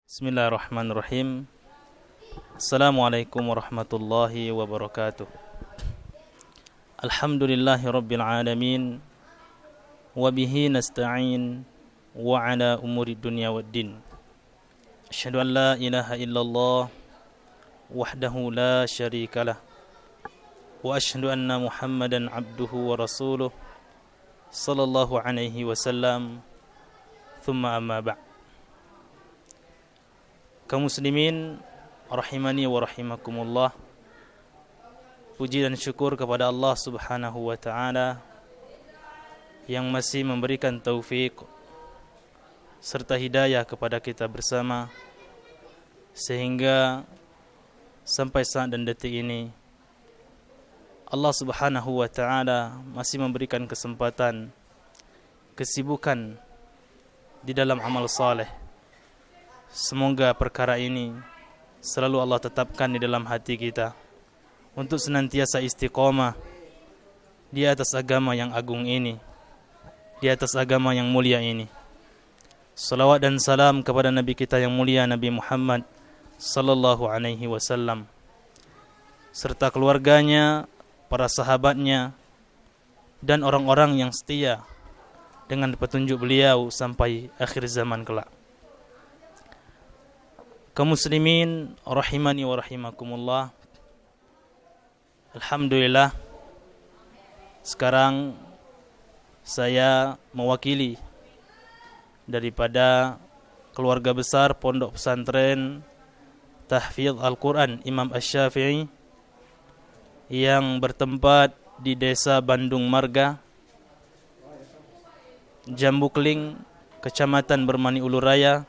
Bismillahirrahmanirrahim. Assalamualaikum warahmatullahi wabarakatuh. Alhamdulillahi rabbil alamin. Wabihi nasta'in. Wa ala umuri dunya waddin. Asyhadu an la ilaha illallah wahdahu la syarikalah. Wa asyhadu anna Muhammadan abduhu wa rasuluh sallallahu alaihi wasallam. Thumma amma ba'. Kaum muslimin rahimani wa rahimakumullah. Puji dan syukur kepada Allah Subhanahu wa taala yang masih memberikan taufik serta hidayah kepada kita bersama sehingga sampai saat dan detik ini Allah Subhanahu wa taala masih memberikan kesempatan, kesibukan di dalam amal saleh. Semoga perkara ini selalu Allah tetapkan di dalam hati kita untuk senantiasa istiqomah di atas agama yang agung ini, di atas agama yang mulia ini. Salawat dan salam kepada Nabi kita yang mulia, Nabi Muhammad sallallahu alaihi wasallam, serta keluarganya, para sahabatnya, dan orang-orang yang setia dengan petunjuk beliau sampai akhir zaman kelak. Kaum muslimin rahimani wa rahimakumullah. Alhamdulillah, sekarang saya mewakili daripada keluarga besar Pondok Pesantren Tahfidz Al-Quran Imam Asy-Syafi'i yang bertempat di Desa Bandung Marga, Jambukling, Kecamatan Bermani Uluraya,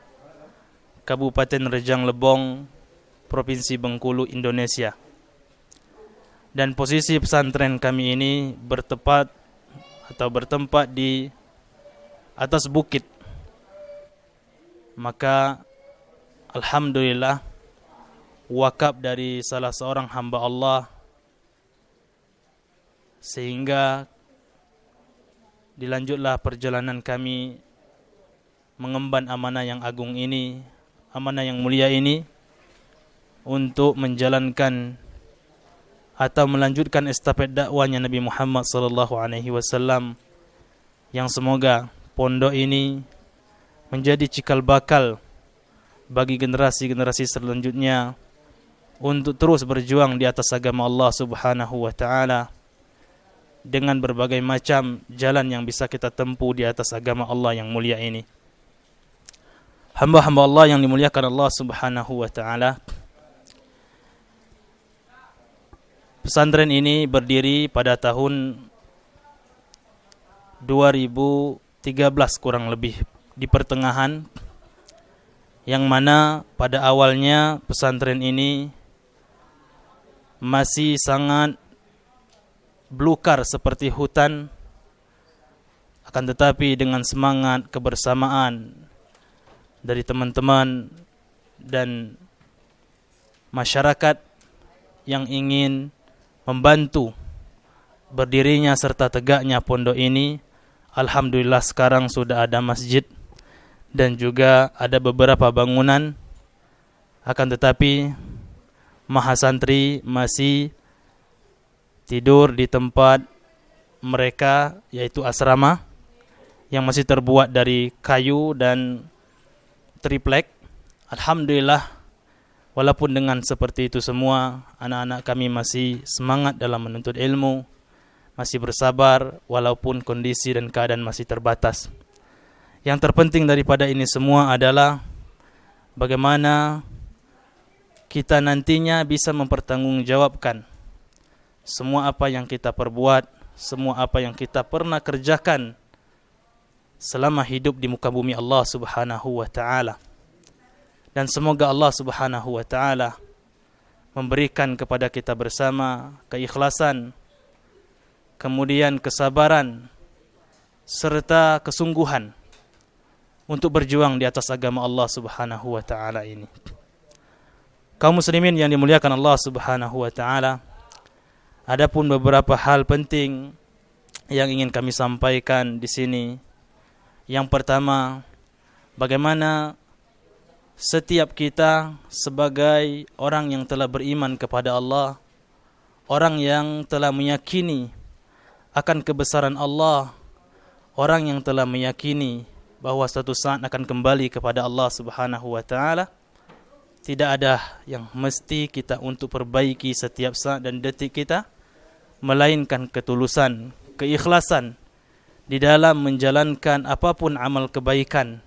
Kabupaten Rejang Lebong, Provinsi Bengkulu, Indonesia. Dan posisi pesantren kami ini bertempat di atas bukit. Maka alhamdulillah, wakaf dari salah seorang hamba Allah, sehingga dilanjutlah perjalanan kami mengemban amanah yang agung ini, amanah yang mulia ini, untuk menjalankan atau melanjutkan estafet dakwahnya Nabi Muhammad sallallahu alaihi wasallam, yang semoga pondok ini menjadi cikal bakal bagi generasi-generasi selanjutnya untuk terus berjuang di atas agama Allah Subhanahu wa taala dengan berbagai macam jalan yang bisa kita tempuh di atas agama Allah yang mulia ini. Hamba-hamba Allah yang dimuliakan Allah Subhanahu wa taala, pesantren ini berdiri pada tahun 2013 kurang lebih, di pertengahan, yang mana pada awalnya pesantren ini masih sangat belukar seperti hutan, akan tetapi dengan semangat kebersamaan dari teman-teman dan masyarakat yang ingin membantu berdirinya serta tegaknya pondok ini, alhamdulillah sekarang sudah ada masjid dan juga ada beberapa bangunan. Akan tetapi mahasantri masih tidur di tempat mereka, yaitu asrama yang masih terbuat dari kayu dan triplek. Alhamdulillah, walaupun dengan seperti itu semua, anak-anak kami masih semangat dalam menuntut ilmu, masih bersabar walaupun kondisi dan keadaan masih terbatas. Yang terpenting daripada ini semua adalah bagaimana kita nantinya bisa mempertanggungjawabkan semua apa yang kita perbuat, semua apa yang kita pernah kerjakan selama hidup di muka bumi Allah Subhanahu wa taala. Dan semoga Allah Subhanahu wa taala memberikan kepada kita bersama keikhlasan, kemudian kesabaran serta kesungguhan untuk berjuang di atas agama Allah Subhanahu wa taala ini. Kaum muslimin yang dimuliakan Allah Subhanahu wa taala, adapun beberapa hal penting yang ingin kami sampaikan di sini. Yang pertama, bagaimana setiap kita sebagai orang yang telah beriman kepada Allah, orang yang telah meyakini akan kebesaran Allah, orang yang telah meyakini bahwa suatu saat akan kembali kepada Allah Subhanahu wa taala, tidak ada yang mesti kita untuk perbaiki setiap saat dan detik kita, melainkan ketulusan, keikhlasan di dalam menjalankan apapun amal kebaikan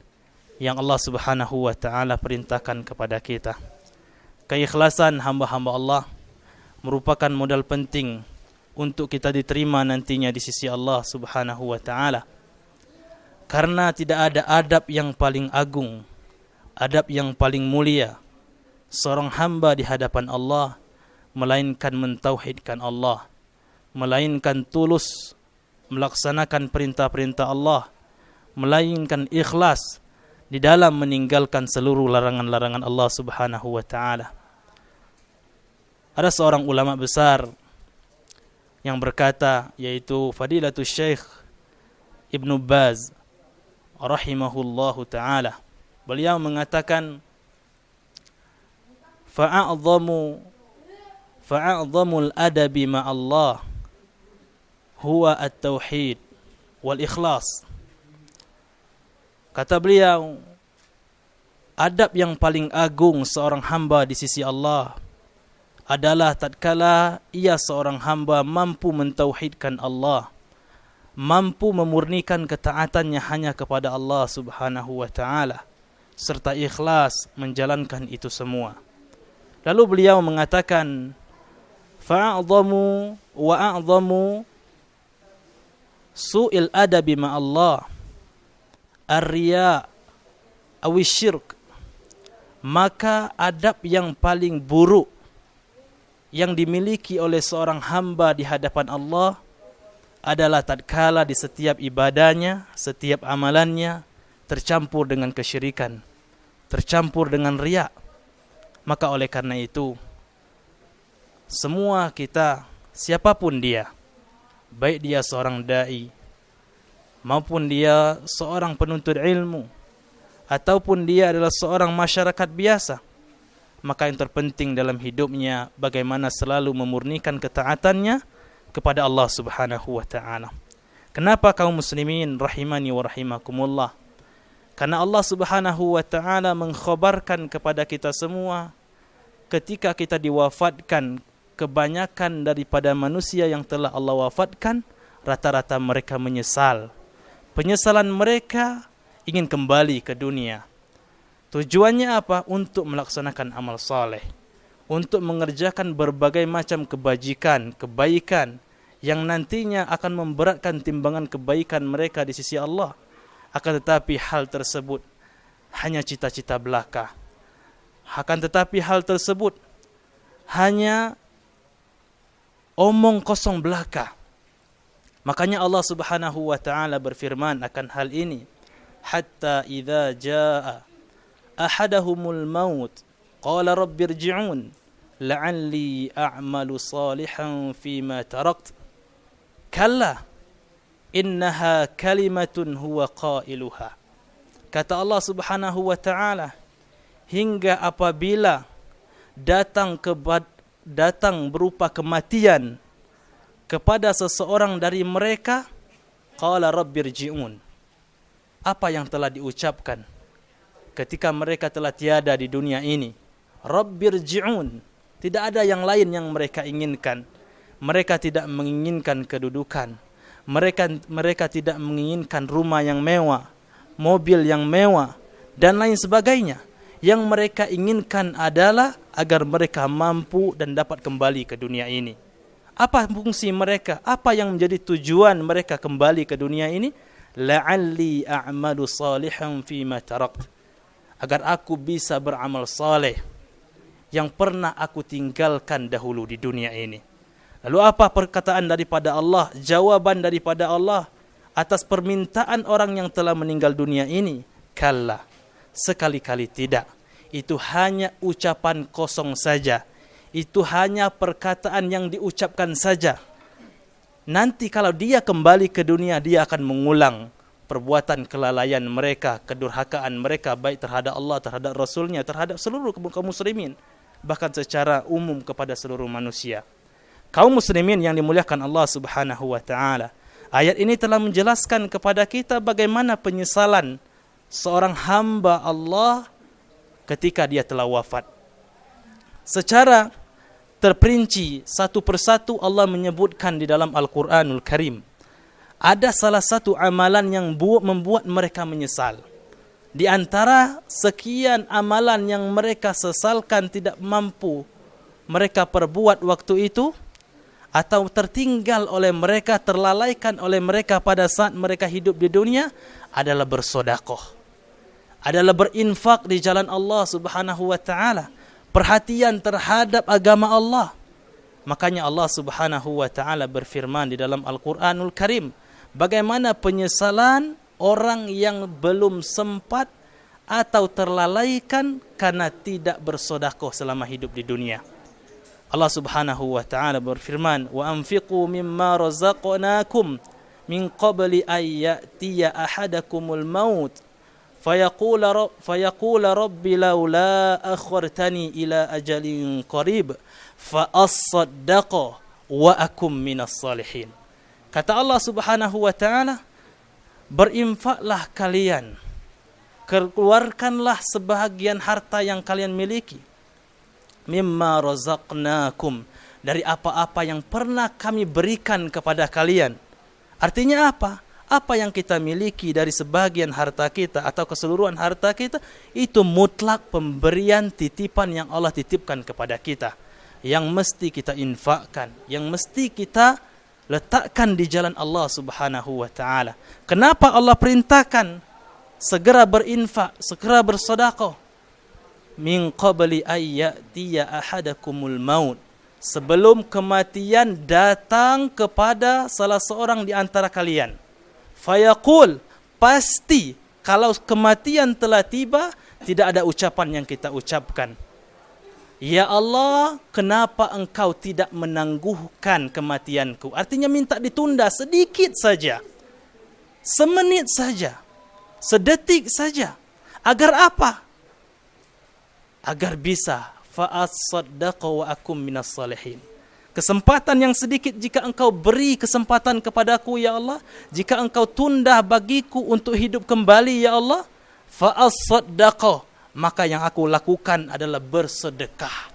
yang Allah Subhanahu wa taala perintahkan kepada kita. Keikhlasan hamba-hamba Allah merupakan modal penting untuk kita diterima nantinya di sisi Allah Subhanahu wa taala. Karena tidak ada adab yang paling agung, adab yang paling mulia seorang hamba di hadapan Allah melainkan mentauhidkan Allah, melainkan tulus melaksanakan perintah-perintah Allah, melainkan ikhlas di dalam meninggalkan seluruh larangan-larangan Allah Subhanahu wa taala. Ada seorang ulama besar yang berkata, yaitu Fadilatul Syekh Ibnu Baz rahimahullahu taala. Beliau mengatakan, fa'a'zamul adabi ma'allah huwa at-tauhid wal ikhlas. Kata beliau, adab yang paling agung seorang hamba di sisi Allah adalah tatkala ia seorang hamba mampu mentauhidkan Allah, mampu memurnikan ketaatannya hanya kepada Allah Subhanahu wa taala, serta ikhlas menjalankan itu semua. Lalu beliau mengatakan, fa'a'zamu wa a'zamu su'il adabi ma'allah ar-riya' awisyirk. Maka adab yang paling buruk yang dimiliki oleh seorang hamba di hadapan Allah adalah tatkala di setiap ibadahnya, setiap amalannya tercampur dengan kesyirikan, tercampur dengan riya. Maka oleh karena itu, semua kita, siapapun dia, baik dia seorang da'i, maupun dia seorang penuntut ilmu, ataupun dia adalah seorang masyarakat biasa, maka yang terpenting dalam hidupnya bagaimana selalu memurnikan ketaatannya kepada Allah Subhanahu wa ta'ala. Kenapa kaum muslimin rahimani wa rahimakumullah? Karena Allah Subhanahu wa ta'ala mengkhabarkan kepada kita semua, ketika kita diwafatkan, kebanyakan daripada manusia yang telah Allah wafatkan, rata-rata mereka menyesal. Penyesalan mereka ingin kembali ke dunia. Tujuannya apa? Untuk melaksanakan amal saleh, untuk mengerjakan berbagai macam kebajikan, kebaikan yang nantinya akan memberatkan timbangan kebaikan mereka di sisi Allah. Akan tetapi hal tersebut hanya cita-cita belaka. Akan tetapi hal tersebut hanya omong kosong belaka. Makanya Allah Subhanahu wa ta'ala berfirman akan hal ini, hatta idza jaa ahadahumul maut qala rabbirji'un la'alli a'malu salihan fima tarakt kalla innaha kalimatun huwa qailuha. Kata Allah Subhanahu wa ta'ala, hingga apabila datang berupa kematian kepada seseorang dari mereka, qala rabbirji'un. Apa yang telah diucapkan ketika mereka telah tiada di dunia ini? Rabbirji'un. Tidak ada yang lain yang mereka inginkan. Mereka tidak menginginkan kedudukan. Mereka tidak menginginkan rumah yang mewah, mobil yang mewah, dan lain sebagainya. Yang mereka inginkan adalah agar mereka mampu dan dapat kembali ke dunia ini. Apa fungsi mereka? Apa yang menjadi tujuan mereka kembali ke dunia ini? La'alli a'malu salihan fima tarakt. Agar aku bisa beramal saleh yang pernah aku tinggalkan dahulu di dunia ini. Lalu apa perkataan daripada Allah, jawaban daripada Allah atas permintaan orang yang telah meninggal dunia ini? Kalla, sekali-kali tidak. Itu hanya ucapan kosong saja. Itu hanya perkataan yang diucapkan saja. Nanti kalau dia kembali ke dunia, dia akan mengulang perbuatan kelalaian mereka, kedurhakaan mereka baik terhadap Allah, terhadap Rasulnya, terhadap seluruh kaum muslimin, bahkan secara umum kepada seluruh manusia. Kaum muslimin yang dimuliakan Allah Subhanahu wa taala, ayat ini telah menjelaskan kepada kita bagaimana penyesalan seorang hamba Allah ketika dia telah wafat. Secara terperinci satu persatu Allah menyebutkan di dalam Al-Quranul Karim. Ada salah satu amalan yang membuat mereka menyesal. Di antara sekian amalan yang mereka sesalkan tidak mampu mereka perbuat waktu itu, atau tertinggal oleh mereka, terlalaikan oleh mereka pada saat mereka hidup di dunia, adalah bersedekah, adalah berinfak di jalan Allah Subhanahu wa taala, perhatian terhadap agama Allah. Makanya Allah Subhanahu wa taala berfirman di dalam Al-Qur'anul Karim, bagaimana penyesalan orang yang belum sempat atau terlalaikan karena tidak bersedekah selama hidup di dunia. Allah Subhanahu wa taala berfirman, "Wa anfiqu mimma razaqnakum min qabli an ya'tiya ahadakumul maut fayaqula rabbi laula akhartani ila ajalin qarib fa asaddaqa wa akum minas salihin." Kata Allah Subhanahu wa taala, berinfaklah kalian, keluarkanlah sebahagian harta yang kalian miliki, mimma razaqnakum, dari apa-apa yang pernah kami berikan kepada kalian. Artinya apa? Apa yang kita miliki dari sebagian harta kita atau keseluruhan harta kita, itu mutlak pemberian titipan yang Allah titipkan kepada kita, yang mesti kita infakkan, yang mesti kita letakkan di jalan Allah Subhanahu wa taala. Kenapa Allah perintahkan segera berinfak, segera bersedekah? Min qabli ayyatiya ahadakumul maut, sebelum kematian datang kepada salah seorang di antara kalian. Fayaqul, pasti kalau kematian telah tiba, tidak ada ucapan yang kita ucapkan, ya Allah, kenapa engkau tidak menangguhkan kematianku? Artinya minta ditunda sedikit saja, semenit saja, sedetik saja. Agar apa? Agar bisa fa'asaddaqa wa akum minas salihin. Kesempatan yang sedikit jika engkau beri kesempatan kepadaku ya Allah, jika engkau tunda bagiku untuk hidup kembali ya Allah, fa'asaddaqa, maka yang aku lakukan adalah bersedekah.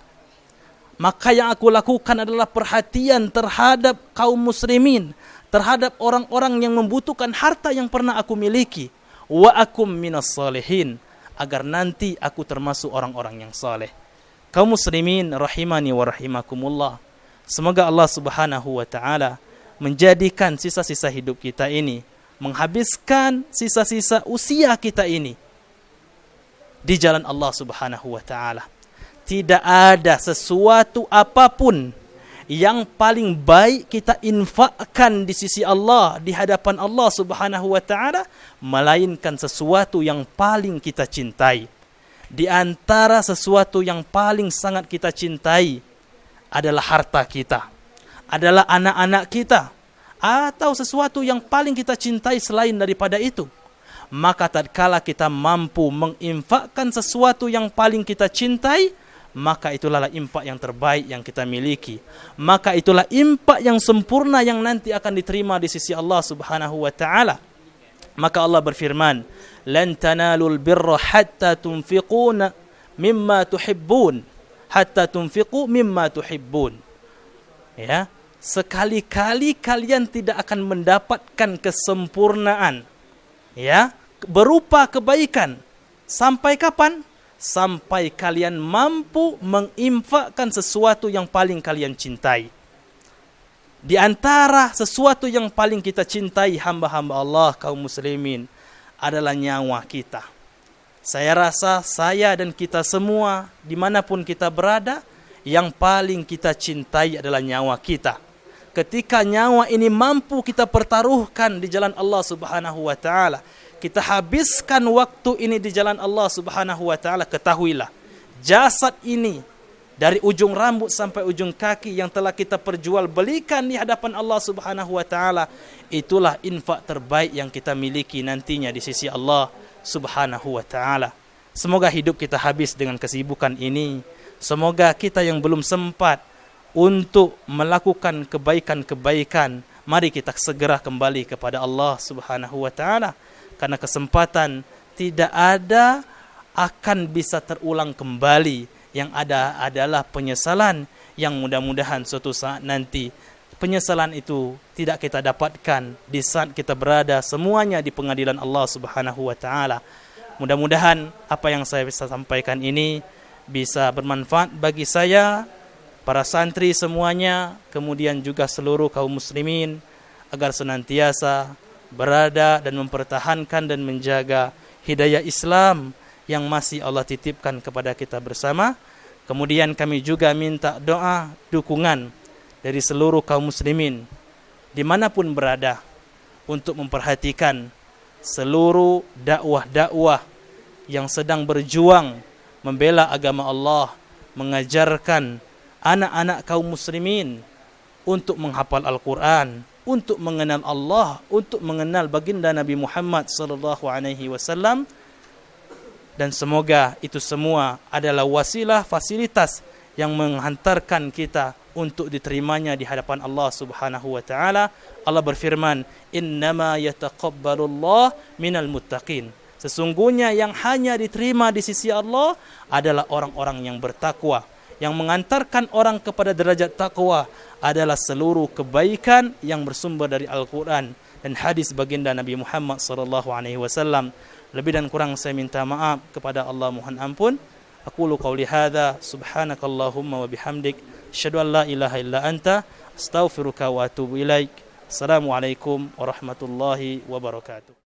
Maka yang aku lakukan adalah perhatian terhadap kaum muslimin, terhadap orang-orang yang membutuhkan harta yang pernah aku miliki. Wa akum minas salihin, agar nanti aku termasuk orang-orang yang saleh. Kaum muslimin rahimani wa rahimakumullah, semoga Allah Subhanahu wa taala menjadikan sisa-sisa hidup kita ini, menghabiskan sisa-sisa usia kita ini di jalan Allah Subhanahu wa taala. Tidak ada sesuatu apapun yang paling baik kita infakkan di sisi Allah, di hadapan Allah Subhanahu wa taala, melainkan sesuatu yang paling kita cintai. Di antara sesuatu yang paling sangat kita cintai adalah harta kita, adalah anak-anak kita, atau sesuatu yang paling kita cintai selain daripada itu. Maka tatkala kita mampu menginfakkan sesuatu yang paling kita cintai, maka itulah infak yang terbaik yang kita miliki. Maka itulah infak yang sempurna yang nanti akan diterima di sisi Allah Subhanahu wa taala. Maka Allah berfirman, "Lan tanalul birra hatta tunfiquna mimma tuhibbun, hatta tunfiqu mimma tuhibbun." Ya, sekali-kali kalian tidak akan mendapatkan kesempurnaan, ya, berupa kebaikan. Sampai kapan? Sampai kalian mampu menginfakkan sesuatu yang paling kalian cintai. Di antara sesuatu yang paling kita cintai hamba-hamba Allah kaum muslimin adalah nyawa kita. Saya rasa saya dan kita semua dimanapun kita berada, yang paling kita cintai adalah nyawa kita. Ketika nyawa ini mampu kita pertaruhkan di jalan Allah Subhanahu wa taala, kita habiskan waktu ini di jalan Allah Subhanahu wa taala, ketahuilah jasad ini dari ujung rambut sampai ujung kaki yang telah kita perjualbelikan di hadapan Allah Subhanahu wa taala, itulah infak terbaik yang kita miliki nantinya di sisi Allah Subhanahu wa taala. Semoga hidup kita habis dengan kesibukan ini. Semoga kita yang belum sempat untuk melakukan kebaikan-kebaikan, mari kita segera kembali kepada Allah Subhanahu wa taala, karena kesempatan tidak ada akan bisa terulang kembali. Yang ada adalah penyesalan yang mudah-mudahan suatu saat nanti penyesalan itu tidak kita dapatkan di saat kita berada semuanya di pengadilan Allah Subhanahu wa taala. Mudah-mudahan apa yang saya bisa sampaikan ini bisa bermanfaat bagi saya, para santri semuanya, kemudian juga seluruh kaum muslimin, agar senantiasa berada dan mempertahankan dan menjaga hidayah Islam yang masih Allah titipkan kepada kita bersama. Kemudian kami juga minta doa, dukungan dari seluruh kaum muslimin dimanapun berada untuk memperhatikan seluruh dakwah-dakwah yang sedang berjuang membela agama Allah, mengajarkan anak-anak kaum muslimin untuk menghafal Al-Quran, untuk mengenal Allah, untuk mengenal baginda Nabi Muhammad sallallahu alaihi wasallam. Dan semoga itu semua adalah wasilah, fasilitas yang menghantarkan kita untuk diterimanya di hadapan Allah Subhanahu wa taala. Allah berfirman, "Innama yataqabbalullah minal muttaqin." Sesungguhnya yang hanya diterima di sisi Allah adalah orang-orang yang bertakwa. Yang mengantarkan orang kepada derajat takwa adalah seluruh kebaikan yang bersumber dari Al-Quran dan hadis baginda Nabi Muhammad sallallahu alaihi wasallam. Lebih dan kurang saya minta maaf kepada Allah, mohon ampun. Aqulu qauli hadza, subhanakallahumma wa bihamdik, asyhadu an la ilaha illa anta, astaghfiruka wa atubu ilaik. Assalamualaikum warahmatullahi wabarakatuh.